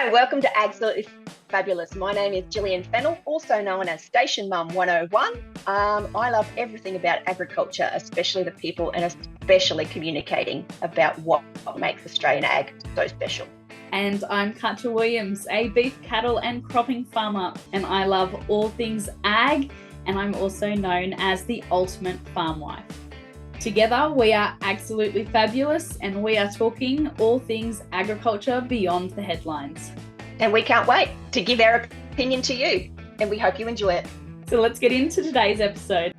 Hi, welcome to Absolutely Fabulous. My name is Gillian Fennell, also known as Station Mum 101. I love everything about agriculture, especially the people and especially communicating about what makes Australian ag so special. And I'm Katja Williams, a beef, cattle and cropping farmer, and I love all things ag, and I'm also known as the ultimate farm wife. Together, we are absolutely fabulous, and we are talking all things agriculture beyond the headlines. And we can't wait to give our opinion to you, and we hope you enjoy it. So let's get into today's episode.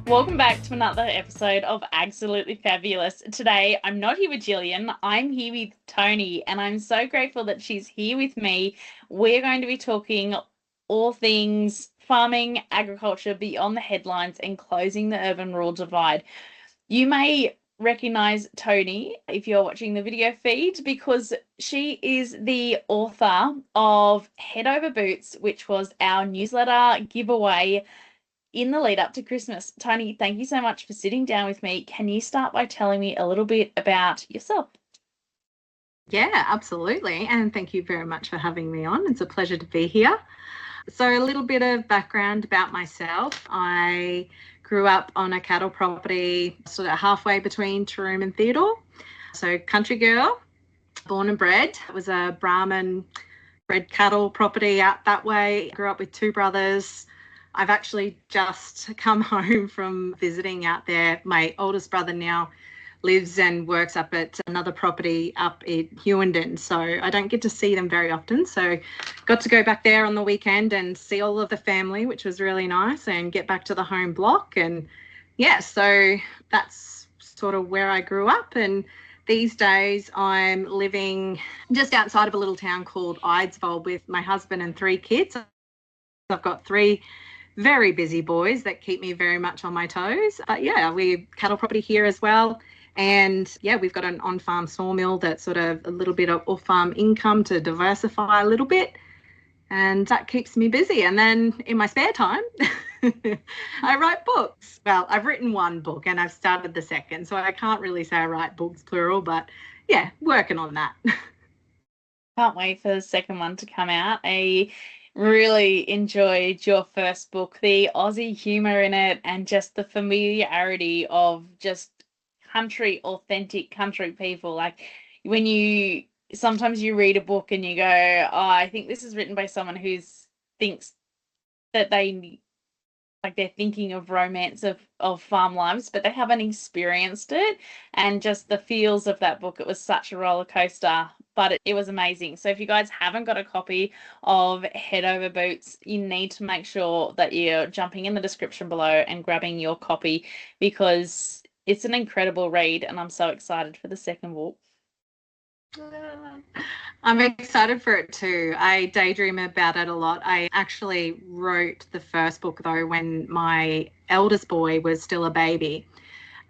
Welcome back to another episode of Absolutely Fabulous. Today, I'm not here with Gillian, I'm here with Toni, and I'm so grateful that she's here with me. We're going to be talking all things farming, agriculture beyond the headlines, and closing the urban-rural divide. You may recognize Toni if you're watching the video feed because she is the author of Head Over Boots, which was our newsletter giveaway in the lead up to Christmas. Toni, thank you so much for sitting down with me. Can you start by telling me a little bit about yourself? Yeah, absolutely. And thank you very much for having me on. It's a pleasure to be here. So a little bit of background about myself. I grew up on a cattle property sort of halfway between Taroom and Theodore. So country girl, born and bred. It was a Brahman bred cattle property out that way. Grew up with two brothers. I've actually just come home from visiting out there. My oldest brother now lives and works up at another property up in Hewenden, so I don't get to see them very often. So got to go back there on the weekend and see all of the family, which was really nice, and get back to the home block. And yeah, so that's sort of where I grew up. And these days I'm living just outside of a little town called Eidsvold with my husband and three kids. I've got three very busy boys that keep me very much on my toes. But yeah, we cattle property here as well. And yeah, we've got an on-farm sawmill that's sort of a little bit of off-farm income to diversify a little bit. And that keeps me busy. And then in my spare time, I write books. Well, I've written one book and I've started the second. So I can't really say I write books plural, but yeah, working on that. Can't wait for the second one to come out. I really enjoyed your first book, the Aussie humour in it and just the familiarity of just authentic country people. Like when you sometimes you read a book and you go, oh, I think this is written by someone who thinks that they're thinking of romance of farm lives, but they haven't experienced it. And just the feels of that book, it was such a roller coaster, but it was amazing. So if you guys haven't got a copy of Head Over Boots, you need to make sure that you're jumping in the description below and grabbing your copy, because it's an incredible read, and I'm so excited for the second book. I'm excited for it too. I daydream about it a lot. I actually wrote the first book, though, when my eldest boy was still a baby.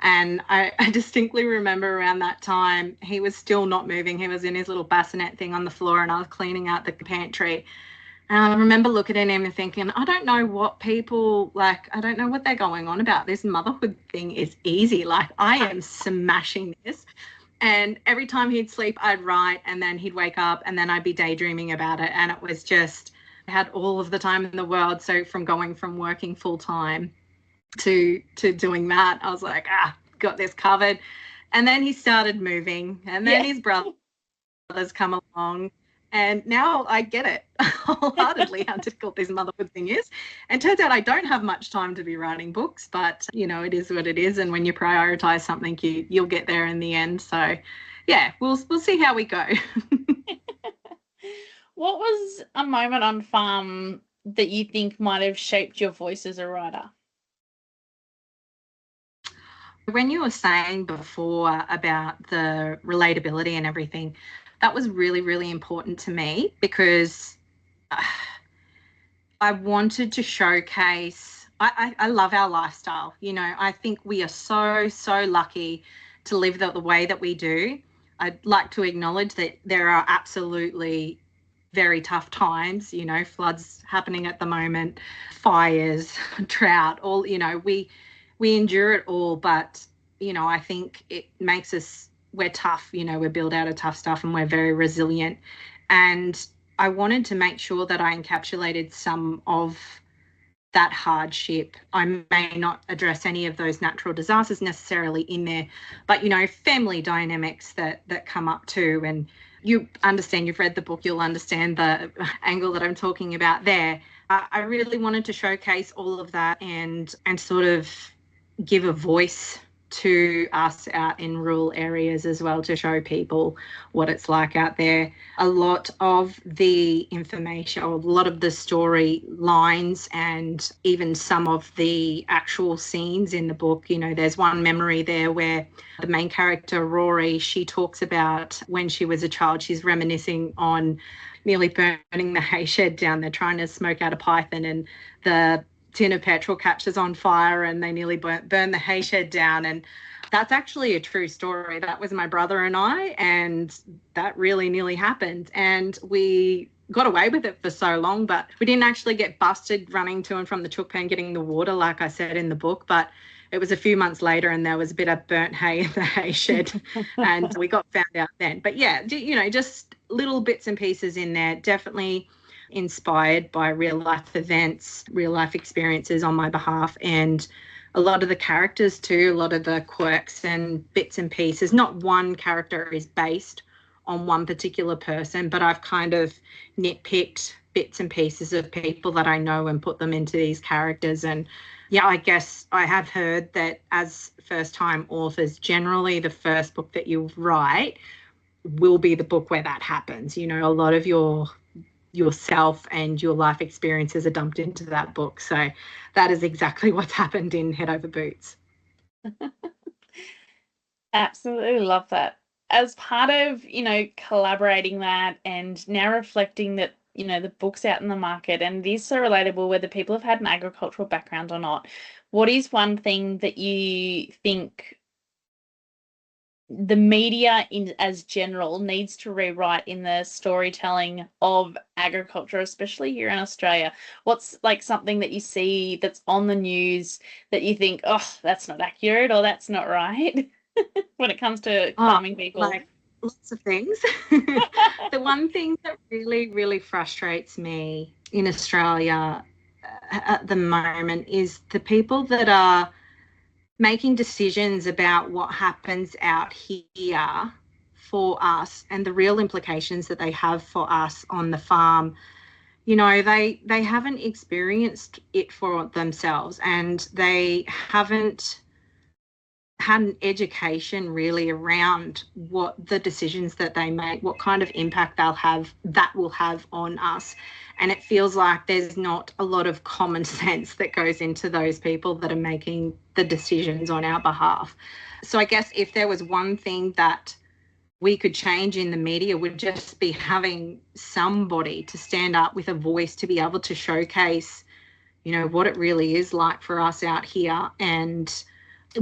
And I distinctly remember around that time, he was still not moving. He was in his little bassinet thing on the floor, and I was cleaning out the pantry. And I remember looking at him and thinking, I don't know what people like. I don't know what they're going on about. This motherhood thing is easy. Like, I am smashing this. And every time he'd sleep, I'd write, and then he'd wake up, and then I'd be daydreaming about it. And it was just, I had all of the time in the world. So from going from working full time to doing that, I was like, got this covered. And then he started moving, and then his brothers come along. And now I get it wholeheartedly how difficult this motherhood thing is. And turns out I don't have much time to be writing books, but, you know, it is what it is. And when you prioritize something, you'll get there in the end. So, yeah, we'll see how we go. What was a moment on farm that you think might have shaped your voice as a writer? When you were saying before about the relatability and everything, that was really, really important to me, because I wanted to showcase, I love our lifestyle. You know, I think we are so, so lucky to live the way that we do. I'd like to acknowledge that there are absolutely very tough times, you know, floods happening at the moment, fires, drought, all, you know, we endure it all. But, you know, I think it makes us we're tough, you know, we're built out of tough stuff and we're very resilient. And I wanted to make sure that I encapsulated some of that hardship. I may not address any of those natural disasters necessarily in there, but, you know, family dynamics that come up too. And you understand, you've read the book, you'll understand the angle that I'm talking about there. I really wanted to showcase all of that and sort of give a voice to us out in rural areas as well, to show people what it's like out there. A lot of the information, or a lot of the story lines, and even some of the actual scenes in the book, you know, there's one memory there where the main character, Rory, she talks about when she was a child, she's reminiscing on nearly burning the hay shed down. They're trying to smoke out a python and the tin of petrol catches on fire and they nearly burn the hay shed down. And that's actually a true story. That was my brother and I, and that really nearly happened. And we got away with it for so long, but we didn't actually get busted running to and from the chook pen getting the water, like I said in the book. But it was a few months later and there was a bit of burnt hay in the hay shed and we got found out then. But yeah, you know, just little bits and pieces in there, definitely inspired by real life events, real life experiences on my behalf, and a lot of the characters too, a lot of the quirks and bits and pieces. Not one character is based on one particular person, but I've kind of nitpicked bits and pieces of people that I know and put them into these characters. And yeah, I guess I have heard that as first-time authors, generally the first book that you write will be the book where that happens. You know, a lot of yourself and your life experiences are dumped into that book. So that is exactly what's happened in Head Over Boots. Absolutely love that. As part of, you know, collaborating that and now reflecting that, you know, the book's out in the market and it is so relatable whether people have had an agricultural background or not, what is one thing that you think the media as general needs to rewrite in the storytelling of agriculture, especially here in Australia? What's like something that you see that's on the news that you think, oh, that's not accurate or that's not right when it comes to farming people? Like lots of things. The one thing that really, really frustrates me in Australia at the moment is the people that are making decisions about what happens out here for us and the real implications that they have for us on the farm. You know, they haven't experienced it for themselves and they haven't had an education really around what the decisions that they make, what kind of impact that will have on us. And it feels like there's not a lot of common sense that goes into those people that are making the decisions on our behalf. So I guess if there was one thing that we could change in the media, would just be having somebody to stand up with a voice to be able to showcase, you know, what it really is like for us out here. And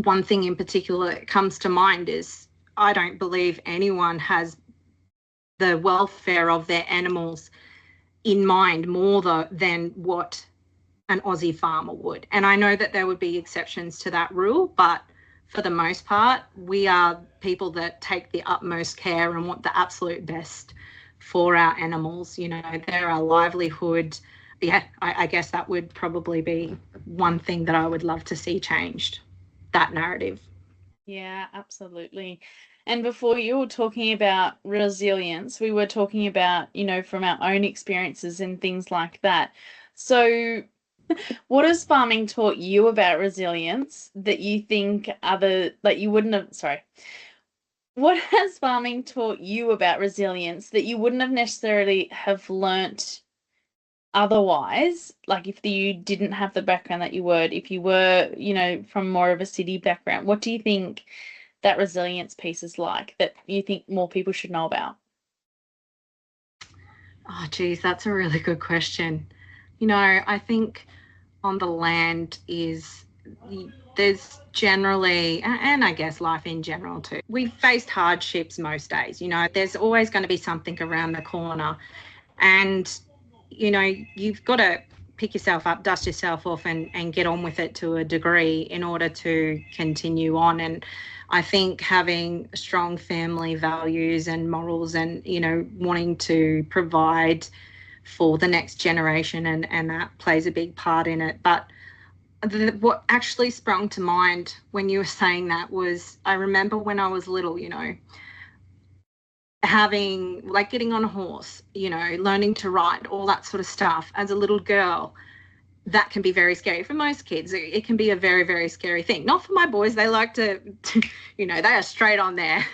one thing in particular that comes to mind is I don't believe anyone has the welfare of their animals in mind more than what an Aussie farmer would. And I know that there would be exceptions to that rule, but for the most part, we are people that take the utmost care and want the absolute best for our animals. You know, they're our livelihood. Yeah, I guess that would probably be one thing that I would love to see changed, that narrative. Yeah, absolutely. And before you were talking about resilience, we were talking about, you know, from our own experiences and things like that. So what has farming taught you about resilience that you think what has farming taught you about resilience that you wouldn't have necessarily have learnt otherwise, like if you didn't have the background that you would, if you were, you know, from more of a city background? What do you think that resilience piece is like that you think more people should know about? Oh, geez, that's a really good question. You know, I think on the land there's generally, and I guess life in general too, we've faced hardships most days. You know, there's always going to be something around the corner. And, you know, you've got to pick yourself up, dust yourself off, and get on with it to a degree in order to continue on. And I think having strong family values and morals and, you know, wanting to provide for the next generation, and that plays a big part in it. But what actually sprung to mind when you were saying that was, I remember when I was little, you know, having, like, getting on a horse, you know, learning to ride, all that sort of stuff as a little girl. That can be very scary for most kids. It can be a very, very scary thing. Not for my boys. They like to you know, they are straight on there.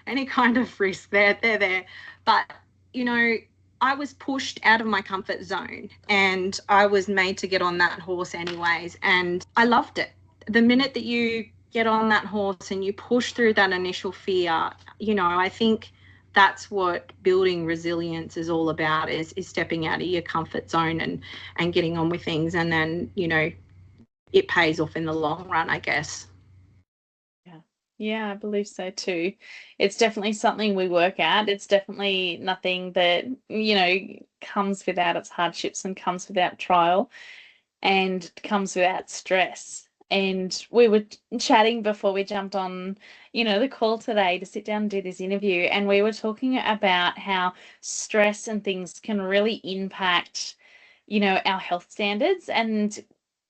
Any kind of risk, they're there. But, you know, I was pushed out of my comfort zone, and I was made to get on that horse anyways. And I loved it. The minute that you get on that horse and you push through that initial fear, you know, I think that's what building resilience is all about, is stepping out of your comfort zone and getting on with things. And then, you know, it pays off in the long run, I guess. Yeah, I believe so too. It's definitely something we work at. It's definitely nothing that, you know, comes without its hardships and comes without trial and comes without stress. And we were chatting before we jumped on, you know, the call today to sit down and do this interview. And we were talking about how stress and things can really impact, you know, our health standards. And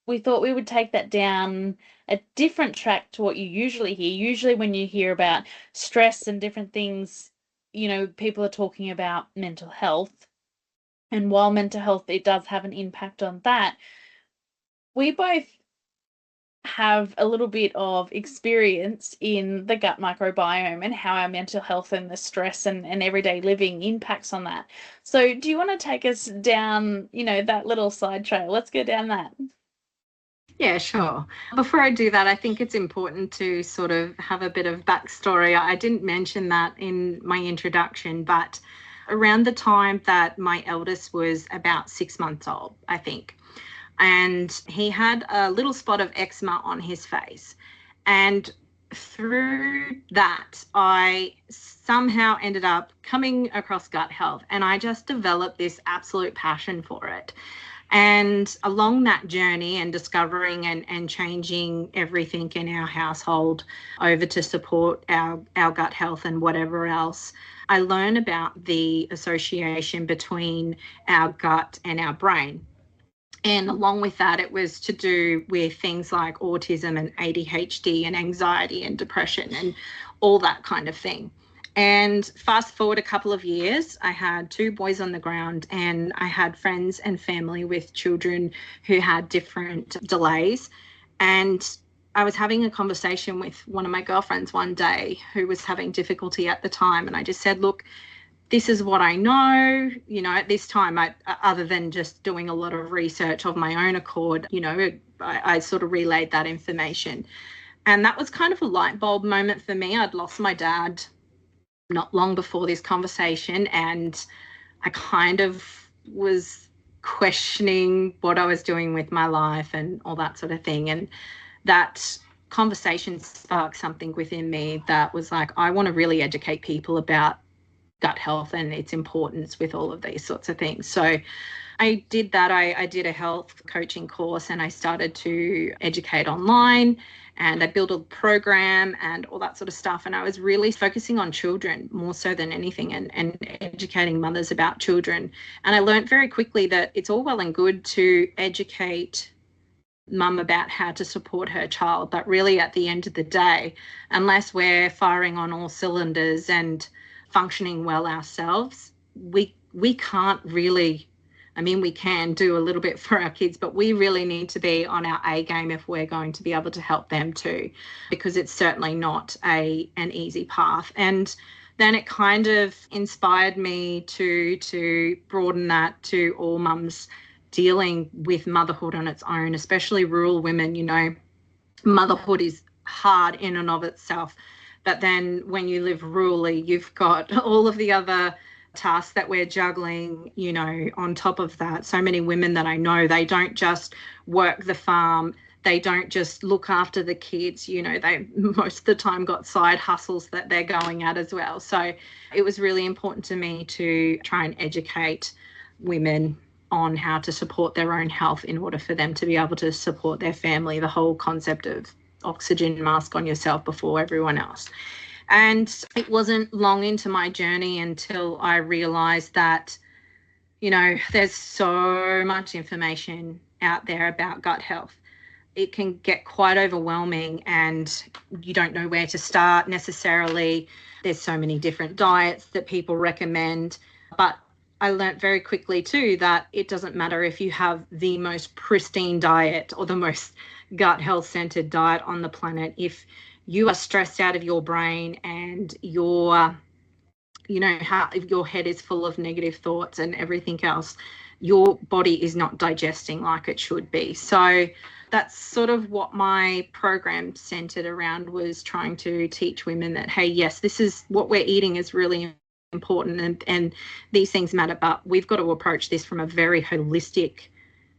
we thought we would take that down a different track to what you usually hear. Usually when you hear about stress and different things, you know, people are talking about mental health. And while mental health, it does have an impact on that, we both have a little bit of experience in the gut microbiome and how our mental health and the stress and everyday living impacts on that. So do you want to take us down, you know, that little side trail? Let's go down that. Yeah, sure. Before I do that, I think it's important to sort of have a bit of backstory. I didn't mention that in my introduction, but around the time that my eldest was about 6 months old, I think, and he had a little spot of eczema on his face. And through that, I somehow ended up coming across gut health, and I just developed this absolute passion for it. And along that journey and discovering and changing everything in our household over to support our gut health and whatever else, I learned about the association between our gut and our brain. And along with that, it was to do with things like autism and ADHD and anxiety and depression and all that kind of thing. And fast forward a couple of years, I had 2 boys on the ground, and I had friends and family with children who had different delays. And I was having a conversation with one of my girlfriends one day who was having difficulty at the time. And I just said, look, this is what I know, you know, at this time, other than just doing a lot of research of my own accord, you know, I sort of relayed that information. And that was kind of a light bulb moment for me. I'd lost my dad not long before this conversation, and I kind of was questioning what I was doing with my life and all that sort of thing. And that conversation sparked something within me that was like, I want to really educate people about gut health and its importance with all of these sorts of things. So I did that. I did a health coaching course, and I started to educate online, and I built a program and all that sort of stuff. And I was really focusing on children more so than anything, and educating mothers about children. And I learned very quickly that it's all well and good to educate mum about how to support her child, but really at the end of the day, unless we're firing on all cylinders and functioning well ourselves, we can't really, I mean, we can do a little bit for our kids, but we really need to be on our A game if we're going to be able to help them too, because it's certainly not an easy path. And then it kind of inspired me to broaden that to all mums dealing with motherhood on its own, especially rural women. You know, motherhood is hard in and of itself. But then when you live rurally, you've got all of the other tasks that we're juggling, you know, on top of that. So many women that I know, they don't just work the farm. They don't just look after the kids. You know, they most of the time got side hustles that they're going at as well. So it was really important to me to try and educate women on how to support their own health in order for them to be able to support their family, the whole concept of oxygen mask on yourself before everyone else. And it wasn't long into my journey until I realized that, you know, there's so much information out there about gut health. It can get quite overwhelming and you don't know where to start necessarily. There's so many different diets that people recommend. But I learned very quickly too that it doesn't matter if you have the most pristine diet or the most gut health centered diet on the planet. If you are stressed out of your brain and your, you know, how if your head is full of negative thoughts and everything else, your body is not digesting like it should be. So that's sort of what my program centered around, was trying to teach women that, hey, yes, this is what we're eating is really important and these things matter, but we've got to approach this from a very holistic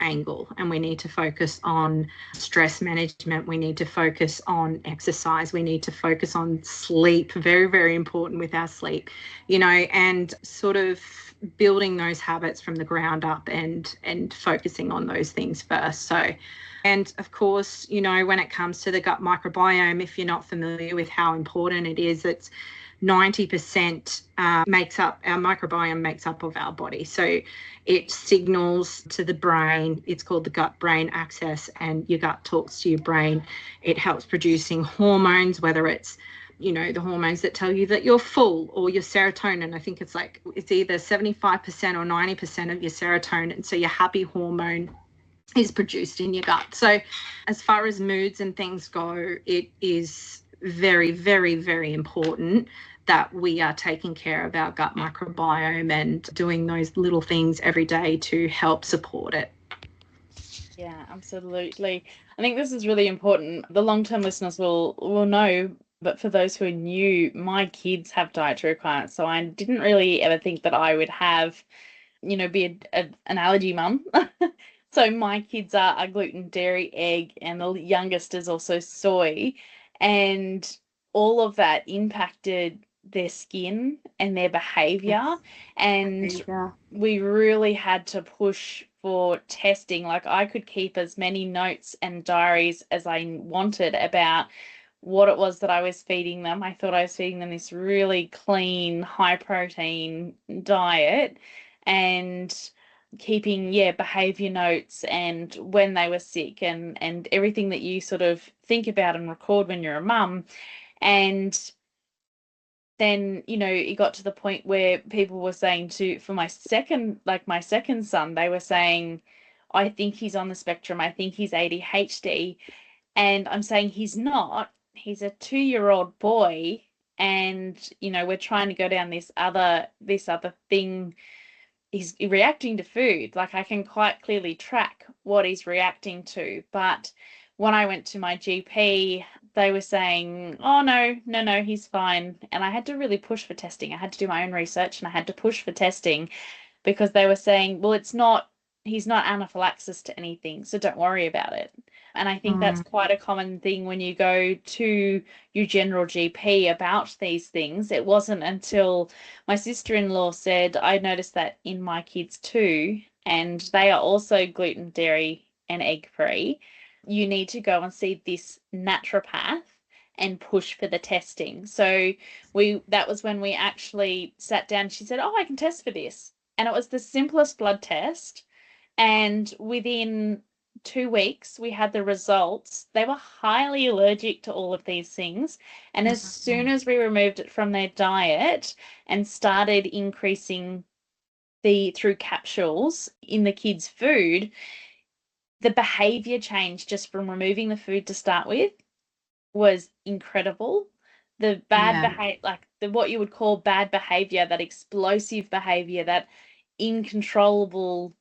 angle, and we need to focus on stress management, we need to focus on exercise, we need to focus on sleep, very, very important with our sleep, you know, and sort of building those habits from the ground up and focusing on those things first. So, and of course, you know, when it comes to the gut microbiome, if you're not familiar with how important it is, it's 90% makes up, our microbiome makes up of our body. So it signals to the brain, it's called the gut-brain axis, and your gut talks to your brain. It helps producing hormones, whether it's, you know, the hormones that tell you that you're full, or your serotonin. I think it's like, it's either 75% or 90% of your serotonin. So your happy hormone is produced in your gut. So as far as moods and things go, it is very, very, very important that we are taking care of our gut microbiome and doing those little things every day to help support it. Yeah, absolutely. I think this is really important. The long-term listeners will know, but for those who are new, my kids have dietary requirements, so I didn't really ever think that I would have, you know, be an allergy mum. So my kids are gluten, dairy, egg, and the youngest is also soy. And all of that impacted their skin and their behavior. And we really had to push for testing. Like, I could keep as many notes and diaries as I wanted about what it was that I was feeding them. I thought I was feeding them this really clean, high protein diet, and keeping behavior notes and when they were sick and everything that you sort of think about and record when you're a mum. And then, you know, it got to the point where people were saying for my second son, they were saying, I think he's on the spectrum, I think he's ADHD. And I'm saying he's not. He's a 2-year-old boy, and, you know, we're trying to go down this other thing. He's reacting to food. Like, I can quite clearly track what he's reacting to. But when I went to my GP, they were saying, oh, no, he's fine. And I had to really push for testing. I had to do my own research, and I had to push for testing, because they were saying, well, he's not anaphylaxis to anything, so don't worry about it. And I think that's quite a common thing when you go to your general GP about these things. It wasn't until my sister-in-law said, I noticed that in my kids too, and they are also gluten, dairy, and egg free. You need to go and see this naturopath and push for the testing. So that was when we actually sat down. She said, oh, I can test for this. And it was the simplest blood test. And within 2 weeks, we had the results. They were highly allergic to all of these things. And as soon as we removed it from their diet and started increasing through capsules in the kids' food, the behavior change just from removing the food to start with was incredible. The bad behavior, like what you would call bad behavior, that explosive behavior, that uncontrollable,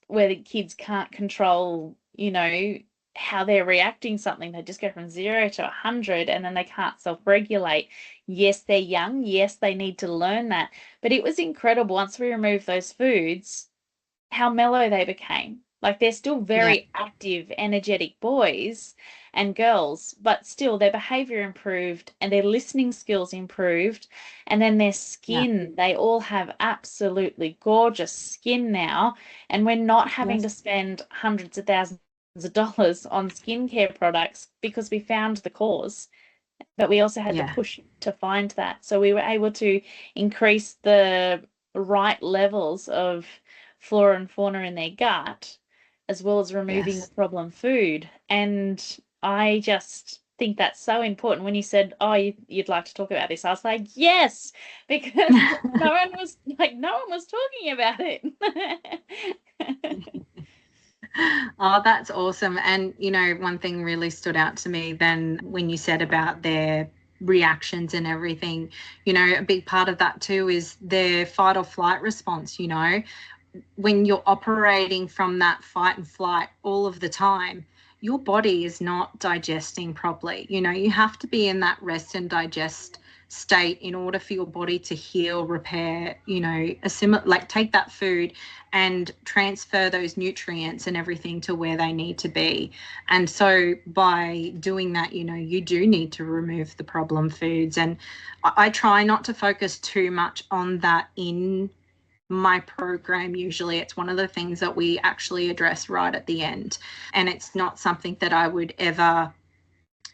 where the kids can't control, you know, how they're reacting something. They just go from 0 to 100, and then they can't self-regulate. Yes, they're young. Yes, they need to learn that. But it was incredible once we removed those foods, how mellow they became. Like, they're still very active, energetic boys. and girls, but still their behavior improved and their listening skills improved. And then their skin, they all have absolutely gorgeous skin now. And we're not having to spend hundreds of thousands of dollars on skincare products because we found the cause. But we also had to push to find that. So we were able to increase the right levels of flora and fauna in their gut, as well as removing the problem food. And I just think that's so important. When you said, oh, you'd like to talk about this, I was like, yes, because no one was talking about it. Oh, that's awesome. And, you know, one thing really stood out to me then when you said about their reactions and everything, you know, a big part of that too is their fight or flight response. You know, when you're operating from that fight and flight all of the time, your body is not digesting properly. You know, you have to be in that rest and digest state in order for your body to heal, repair, you know, take that food and transfer those nutrients and everything to where they need to be. And so by doing that, you know, you do need to remove the problem foods. And I try not to focus too much on that in my program. Usually it's one of the things that we actually address right at the end. And it's not something that I would ever,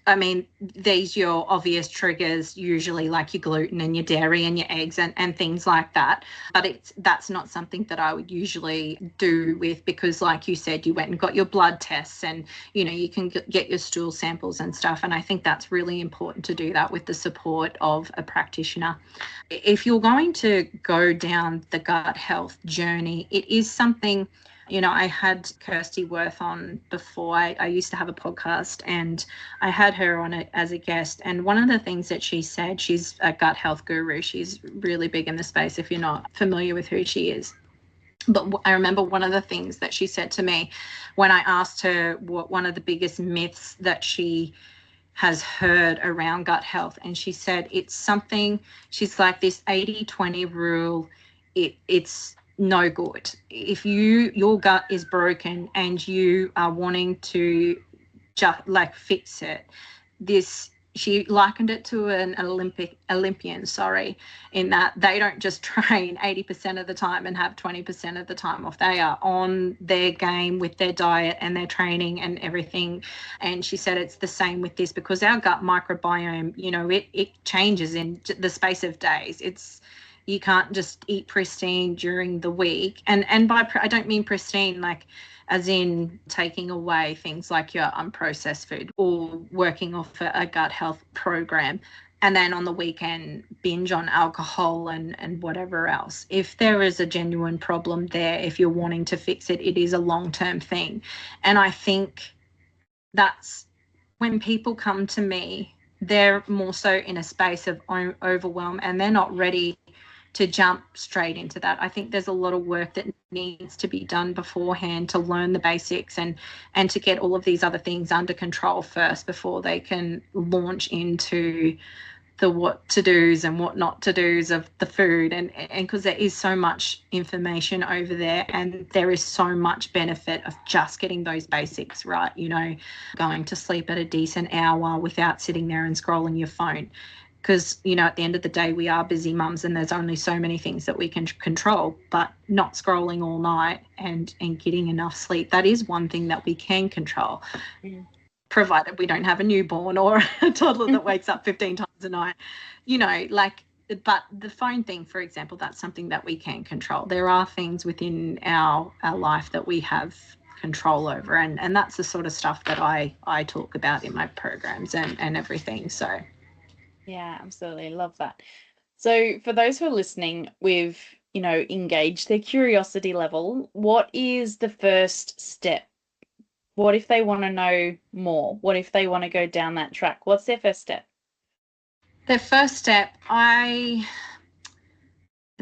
I mean, these your obvious triggers, usually like your gluten and your dairy and your eggs and things like that. But that's not something that I would usually do with, because like you said, you went and got your blood tests and, you know, you can get your stool samples and stuff. And I think that's really important to do that with the support of a practitioner. If you're going to go down the gut health journey, it is something. You know, I had Kirsty Worth on before. I used to have a podcast and I had her on it as a guest. And one of the things that she said, she's a gut health guru. She's really big in the space if you're not familiar with who she is. But I remember one of the things that she said to me when I asked her what one of the biggest myths that she has heard around gut health. And she said it's something, she's like, this 80-20 rule, it's no good. If your gut is broken and you are wanting to just like fix it, she likened it to an Olympian, in that they don't just train 80% of the time and have 20% of the time off. They are on their game with their diet and their training and everything. And she said it's the same with this, because our gut microbiome, you know, it changes in the space of days. You can't just eat pristine during the week. And by I don't mean pristine like as in taking away things like your unprocessed food or working off a gut health program and then on the weekend binge on alcohol and whatever else. If there is a genuine problem there, if you're wanting to fix it, it is a long-term thing. And I think that's when people come to me, they're more so in a space of overwhelm and they're not ready to jump straight into that. I think there's a lot of work that needs to be done beforehand to learn the basics and to get all of these other things under control first before they can launch into the what to do's and what not to do's of the food. And because there is so much information over there and there is so much benefit of just getting those basics right, you know, going to sleep at a decent hour without sitting there and scrolling your phone. Because, you know, at the end of the day, we are busy mums and there's only so many things that we can control, but not scrolling all night and getting enough sleep, that is one thing that we can control, provided we don't have a newborn or a toddler that wakes up 15 times a night, you know, like, but the phone thing, for example, that's something that we can control. There are things within our life that we have control over, and that's the sort of stuff that I talk about in my programs and everything, so... Yeah, absolutely. Love that. So for those who are listening with, you know, engage their curiosity level, what is the first step? What if they want to know more? What if they want to go down that track? What's their first step? Their first step, the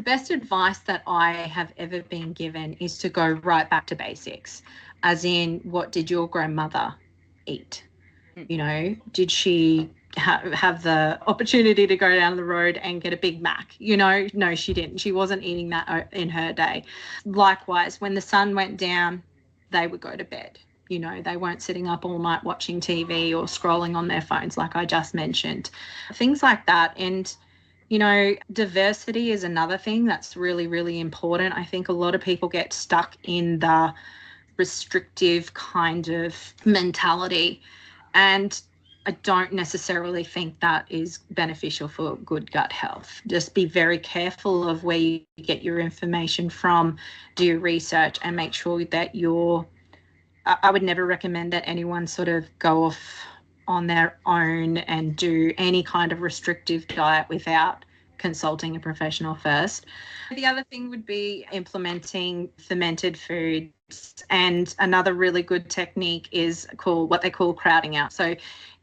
best advice that I have ever been given is to go right back to basics, as in, what did your grandmother eat? You know, did she have the opportunity to go down the road and get a Big Mac? You know, no, she didn't. She wasn't eating that in her day. Likewise, when the sun went down, they would go to bed. they weren't sitting up all night watching TV or scrolling on their phones like I just mentioned. Things like that. And diversity is another thing that's really, really important. I think a lot of people get stuck in the restrictive kind of mentality, and I don't necessarily think that is beneficial for good gut health. Just be very careful of where you get your information from, do your research, and make sure that I would never recommend that anyone sort of go off on their own and do any kind of restrictive diet without consulting a professional first. The other thing would be implementing fermented foods. And another really good technique is what they call crowding out. So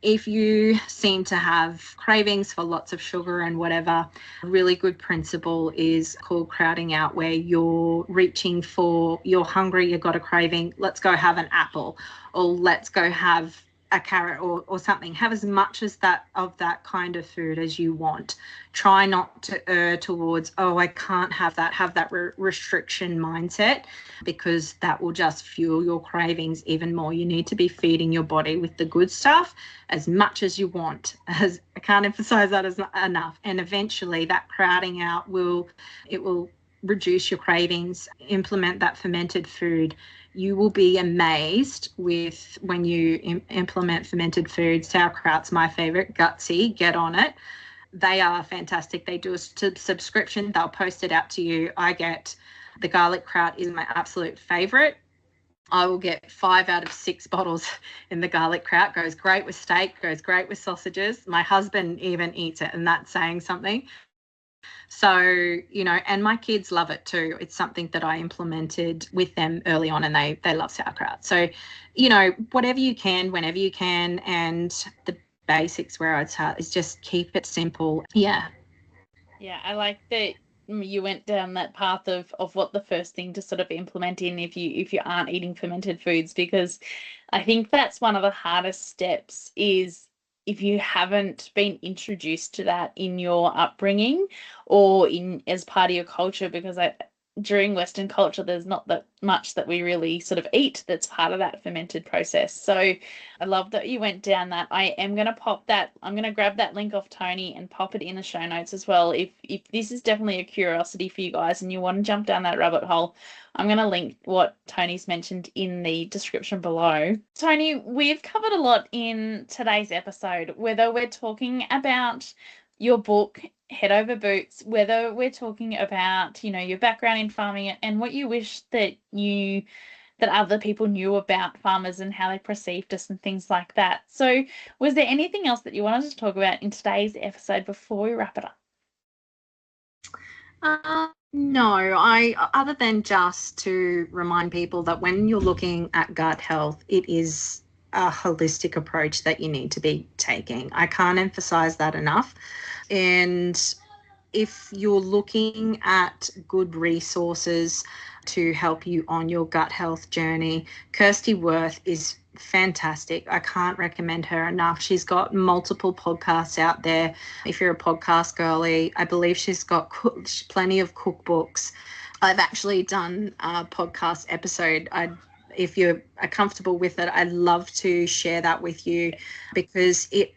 if you seem to have cravings for lots of sugar and whatever, a really good principle is called crowding out, where you're you're hungry, you've got a craving, let's go have an apple, or let's go have a carrot or something. Have as much of that kind of food as you want. Try not to err towards, I can't have that restriction mindset, because that will just fuel your cravings even more. You need to be feeding your body with the good stuff as much as you want. I can't emphasize that enough. And eventually that crowding out will reduce your cravings. Implement that fermented food. You will be amazed with when you implement fermented foods. Sauerkraut's my favorite. Gutsy, get on it. They are fantastic. They do a subscription. They'll post it out to you. I get the garlic kraut is my absolute favorite. I will get 5 out of 6 bottles in the garlic kraut. Goes great with steak, goes great with sausages. My husband even eats it, and that's saying something. So, and my kids love it too. It's something that I implemented with them early on, and they love sauerkraut. So, whatever you can, whenever you can, and the basics where I'd start is just keep it simple. Yeah. Yeah, I like that you went down that path of what the first thing to sort of implement in if you aren't eating fermented foods, because I think that's one of the hardest steps is if you haven't been introduced to that in your upbringing or as part of your culture, because during Western culture, there's not that much that we really sort of eat that's part of that fermented process. So I love that you went down that. I am going to I'm going to grab that link off Toni and pop it in the show notes as well. If this is definitely a curiosity for you guys and you want to jump down that rabbit hole, I'm going to link what Toni's mentioned in the description below. Toni, we've covered a lot in today's episode, whether we're talking about your book, Head Over Boots, whether we're talking about, your background in farming and what you wish that other people knew about farmers and how they perceived us and things like that. So was there anything else that you wanted to talk about in today's episode before we wrap it up? No, other than just to remind people that when you're looking at gut health, it is a holistic approach that you need to be taking. I can't emphasize that enough. And if you're looking at good resources to help you on your gut health journey, Kirsty Worth is fantastic. I can't recommend her enough. She's got multiple podcasts out there. If you're a podcast girly, I believe she's got plenty of cookbooks. I've actually done a podcast episode. If you are comfortable with it, I'd love to share that with you, because it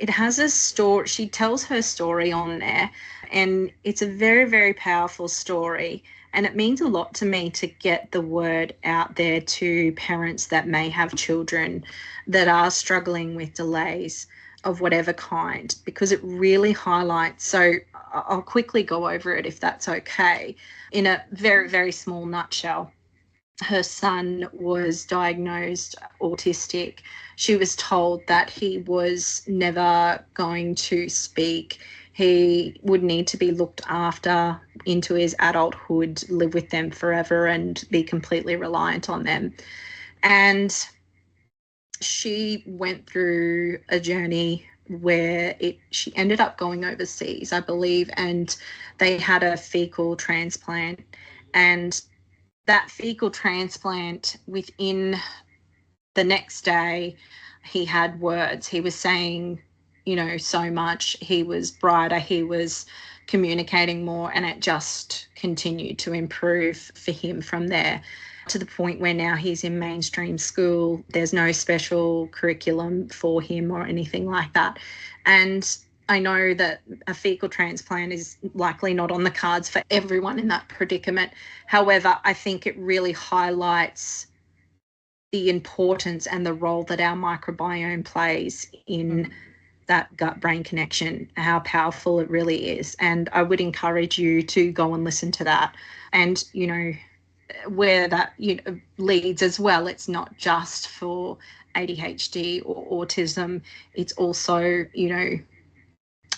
has a story. She tells her story on there, and it's a very, very powerful story. And it means a lot to me to get the word out there to parents that may have children that are struggling with delays of whatever kind, because it really highlights. So I'll quickly go over it if that's okay. In a very, very small nutshell, her son was diagnosed autistic. She was told that he was never going to speak. He would need to be looked after into his adulthood, live with them forever and be completely reliant on them. And she went through a journey where she ended up going overseas, I believe, and they had a fecal transplant. And that fecal transplant, within the next day, he had words. He was saying, so much. He was brighter. He was communicating more, and it just continued to improve for him from there. to the point where now he's in mainstream school. There's no special curriculum for him or anything like that. And I know that a fecal transplant is likely not on the cards for everyone in that predicament. However, I think it really highlights the importance and the role that our microbiome plays in that gut-brain connection, how powerful it really is. And I would encourage you to go and listen to that. And, you know, where that leads as well, it's not just for ADHD or autism. It's also,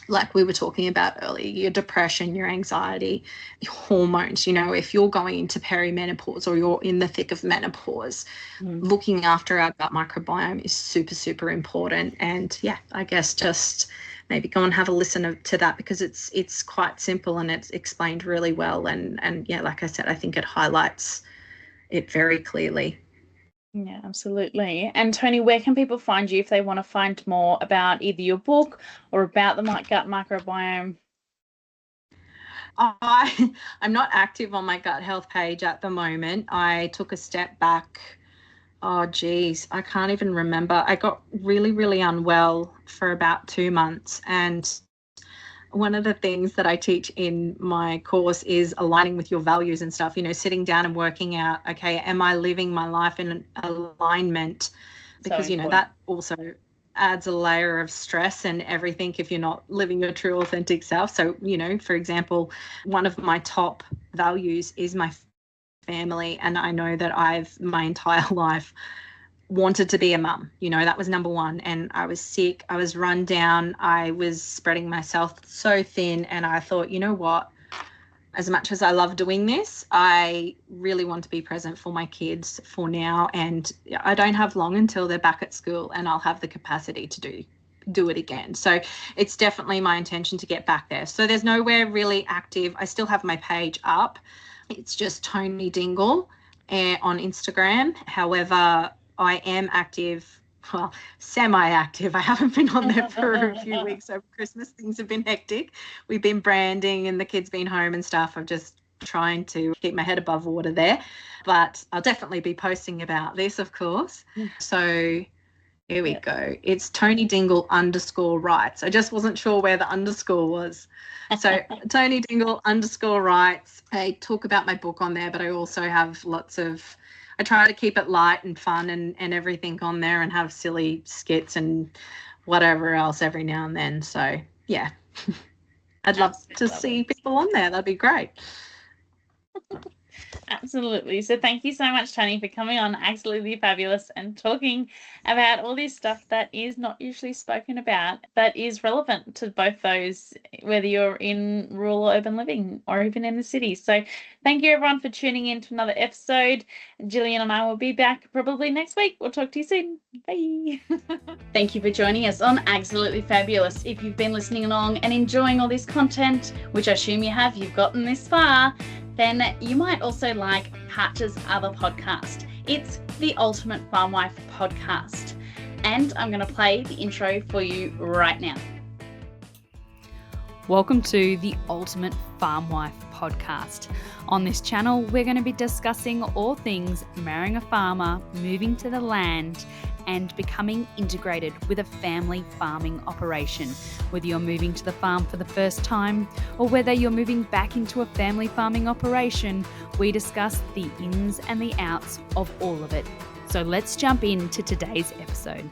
like we were talking about earlier, your depression, your anxiety, your hormones. If you're going into perimenopause or you're in the thick of menopause, looking after our gut microbiome is super, super important. And yeah, I guess just maybe go and have a listen to that, because it's quite simple and it's explained really well. And yeah, like I said, I think it highlights it very clearly. Yeah, absolutely. And Toni, where can people find you if they want to find more about either your book or about the gut microbiome? I'm not active on my gut health page at the moment. I took a step back. Oh, geez, I can't even remember. I got really, really unwell for about 2 months. And one of the things that I teach in my course is aligning with your values and stuff, sitting down and working out, okay, am I living my life in alignment? Because, that also adds a layer of stress and everything if you're not living your true authentic self. So, for example, one of my top values is my family. And I know that I've my entire life wanted to be a mum. That was number one. And I was sick. I was run down. I was spreading myself so thin. And I thought, you know what? As much as I love doing this, I really want to be present for my kids for now. And I don't have long until they're back at school and I'll have the capacity to do it again. So it's definitely my intention to get back there. So there's nowhere really active. I still have my page up. It's just Toni Dingle on Instagram. However, I am active, well, semi-active. I haven't been on there for a few weeks over Christmas. Things have been hectic. We've been branding and the kids been home and stuff. I'm just trying to keep my head above water there. But I'll definitely be posting about this, of course. So here we go. It's Toni Dingle _writes. I just wasn't sure where the underscore was. So Toni Dingle _writes. I talk about my book on there, but I also have I try to keep it light and fun and everything on there, and have silly skits and whatever else every now and then. So yeah, I'd love to see people on there. That'd be great. Absolutely. So thank you so much, Toni, for coming on Absolutely Fabulous and talking about all this stuff that is not usually spoken about, that is relevant to both those, whether you're in rural or urban living or even in the city. So thank you, everyone, for tuning in to another episode. Gillian and I will be back probably next week. We'll talk to you soon. Bye. Thank you for joining us on Absolutely Fabulous. If you've been listening along and enjoying all this content, which I assume you have, you've gotten this far, then you might also like Katja's other podcast. It's the Ultimate Farm Wife Podcast. And I'm going to play the intro for you right now. Welcome to the Ultimate Farm Wife Podcast. On this channel, we're going to be discussing all things marrying a farmer, moving to the land, and becoming integrated with a family farming operation. Whether you're moving to the farm for the first time or whether you're moving back into a family farming operation, we discuss the ins and the outs of all of it. So let's jump into today's episode.